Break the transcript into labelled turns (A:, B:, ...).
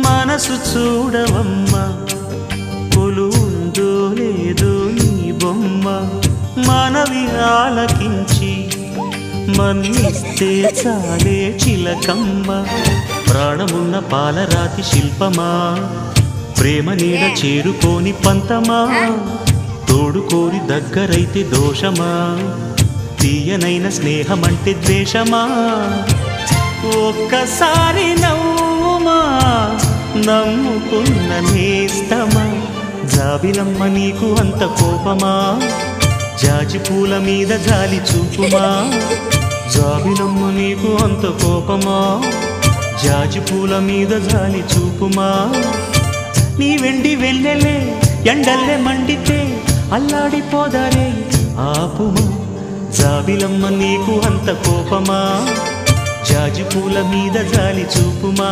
A: మనసు చూడవమ్మా కొలువుందో లేదో నీ బొమ్మ మనవి ఆలకించి మన్నిస్తే చాలే చిలకమ్మ ప్రాణమున్న పాలరాతి శిల్పమా ప్రేమ నీడ చేరుకోని పంతమా తోడుకోరి దగ్గరైతే దోషమా తీయనైన స్నేహమంటే ద్వేషమా ఒక్కసారి నవ్వుమా నమ్ముకున్న నేస్తమా జాబిలమ్మ నీకు అంత కోపమా జాజి పూల మీద జాలి చూపుమా జాబిలమ్మ నీకు అంత కోపమా జాజి పూల మీద జాలి చూపుమా నీ వెండి వెన్నెలే ఎండల్లే మండితే అల్లాడిపోదారే ఆపుమా జాబిలమ్మ నీకు అంత కోపమా జాజి పూల మీద జాలి చూపుమా